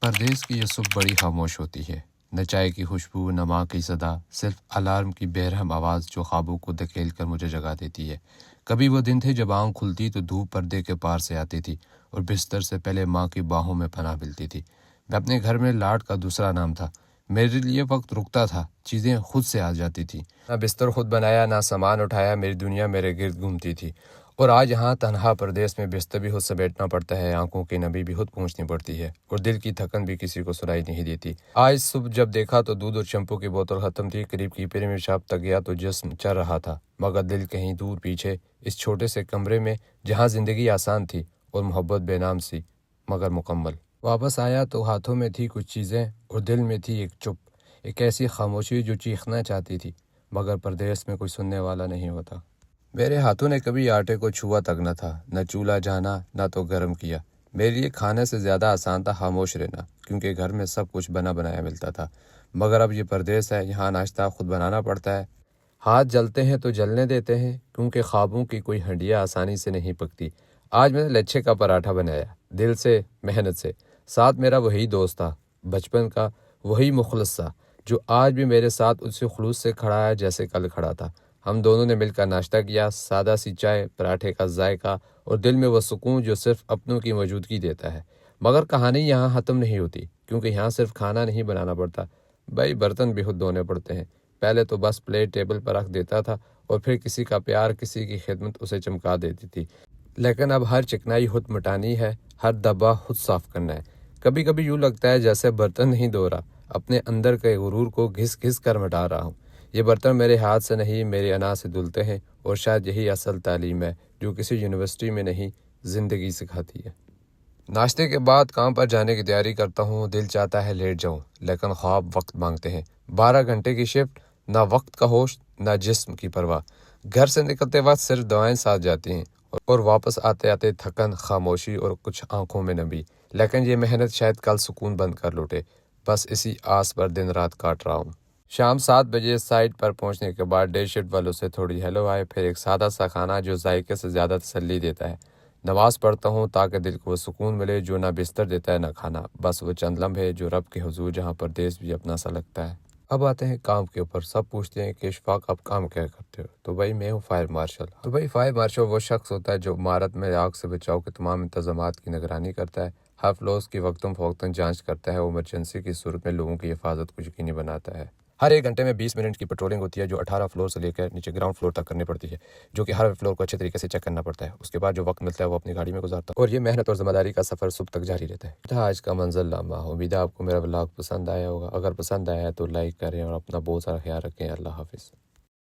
پردیس کی یہ صبح بڑی خاموش ہوتی ہے، نہ چائے کی خوشبو، نہ ماں کی صدا، صرف الارم کی بےرحم آواز جو خوابوں کو دھکیل کر مجھے جگا دیتی ہے۔ کبھی وہ دن تھے جب آنکھ کھلتی تو دھوپ پردے کے پار سے آتی تھی اور بستر سے پہلے ماں کی باہوں میں پناہ ملتی تھی۔ میں اپنے گھر میں لاڈ کا دوسرا نام تھا۔ میرے لیے وقت رکتا تھا، چیزیں خود سے آ جاتی تھیں، نہ بستر خود بنایا، نہ سامان اٹھایا، میری دنیا میرے گرد گھومتی تھی۔ اور آج یہاں تنہا پردیس میں بستر بھی خود سمیٹنا پڑتا ہے، آنکھوں کی نمی بھی خود پہنچنی پڑتی ہے، اور دل کی تھکن بھی کسی کو سنائی نہیں دیتی۔ آج صبح جب دیکھا تو دودھ اور شیمپو کی بوتل ختم تھی، قریب کی پریمیئر شاپ تک گیا تو جسم چل رہا تھا، مگر دل کہیں دور پیچھے، اس چھوٹے سے کمرے میں جہاں زندگی آسان تھی اور محبت بے نام سی مگر مکمل۔ واپس آیا تو ہاتھوں میں تھی کچھ چیزیں اور دل میں تھی ایک چپ، ایک ایسی خاموشی جو چیخنا چاہتی تھی، مگر پردیس میں کوئی سننے والا نہیں ہوتا۔ میرے ہاتھوں نے کبھی آٹے کو چھوا تک نہ تھا، نہ چولہا جانا، نہ تو گرم کیا۔ میرے لیے کھانے سے زیادہ آسان تھا خاموش رہنا، کیونکہ گھر میں سب کچھ بنا بنایا ملتا تھا۔ مگر اب یہ پردیس ہے، یہاں ناشتہ خود بنانا پڑتا ہے، ہاتھ جلتے ہیں تو جلنے دیتے ہیں، کیونکہ خوابوں کی کوئی ہڈیاں آسانی سے نہیں پکتی۔ آج میں نے لچھے کا پراٹھا بنایا، دل سے، محنت سے، ساتھ میرا وہی دوست تھا بچپن کا، وہی مخلص سا، جو آج بھی میرے ساتھ اسی خلوص سے کھڑا ہے جیسے کل کھڑا تھا۔ ہم دونوں نے مل کر ناشتہ کیا، سادہ سی چائے، پراٹھے کا ذائقہ اور دل میں وہ سکون جو صرف اپنوں کی موجودگی دیتا ہے۔ مگر کہانی یہاں ختم نہیں ہوتی، کیونکہ یہاں صرف کھانا نہیں بنانا پڑتا، بھائی برتن بھی خود دھونے پڑتے ہیں۔ پہلے تو بس پلیٹ ٹیبل پر رکھ دیتا تھا اور پھر کسی کا پیار، کسی کی خدمت اسے چمکا دیتی تھی، لیکن اب ہر چکنائی خود مٹانی ہے، ہر دبا خود صاف کرنا ہے۔ کبھی کبھی یوں لگتا ہے جیسے برتن نہیں دھو رہا، اپنے اندر کے غرور کو گھس گھس کر مٹا رہا ہوں۔ یہ برتن میرے ہاتھ سے نہیں، میری انا سے دھلتے ہیں، اور شاید یہی اصل تعلیم ہے جو کسی یونیورسٹی میں نہیں، زندگی سکھاتی ہے۔ ناشتے کے بعد کام پر جانے کی تیاری کرتا ہوں، دل چاہتا ہے لیٹ جاؤں، لیکن خواب وقت مانگتے ہیں۔ 12 گھنٹے کی شفٹ، نہ وقت کا ہوش، نہ جسم کی پرواہ۔ گھر سے نکلتے وقت صرف دعائیں ساتھ جاتی ہیں، اور واپس آتے آتے تھکن، خاموشی اور کچھ آنکھوں میں نمی۔ لیکن یہ محنت شاید کل سکون بند کر لوٹے، بس اسی آس پر دن رات کاٹ رہا ہوں۔ شام 7 بجے سائٹ پر پہنچنے کے بعد ڈے شفٹ والوں سے تھوڑی ہیلو آئے، پھر ایک سادہ سا کھانا جو ذائقے سے زیادہ تسلی دیتا ہے۔ نماز پڑھتا ہوں تاکہ دل کو وہ سکون ملے جو نہ بستر دیتا ہے نہ کھانا، بس وہ چند لمحے جو رب کے حضور جہاں پردیس بھی اپنا سا لگتا ہے۔ اب آتے ہیں کام کے اوپر۔ سب پوچھتے ہیں کہ اشفاق آپ کام کیا کرتے ہو؟ تو بھائی میں ہوں فائر مارشل۔ تو بھائی فائر مارشل وہ شخص ہوتا ہے جو عمارت میں آگ سے بچاؤ کے تمام انتظامات کی نگرانی کرتا ہے، ہر فلورز کی وقتاً فوقتاً جانچ کرتا ہے اور ایمرجنسی کی صورت میں لوگوں کی حفاظت کو یقینی بناتا ہے۔ ہر 1 گھنٹے میں 20 منٹ کی پیٹرولنگ ہوتی ہے جو 18 فلور سے لے کر نیچے گراؤنڈ فلور تک کرنی پڑتی ہے، جو کہ ہر فلور کو اچھے طریقے سے چیک کرنا پڑتا ہے۔ اس کے بعد جو وقت ملتا ہے وہ اپنی گاڑی میں گزارتا ہے، اور یہ محنت اور ذمہ داری کا سفر صبح تک جاری رہتا ہے۔ تھا آج کا منزل نامہ، امید ہے آپ کو میرا ولاگ پسند آیا ہوگا۔ اگر پسند آیا ہے تو لائک کریں اور اپنا بہت سارا خیال رکھیں۔ اللہ حافظ۔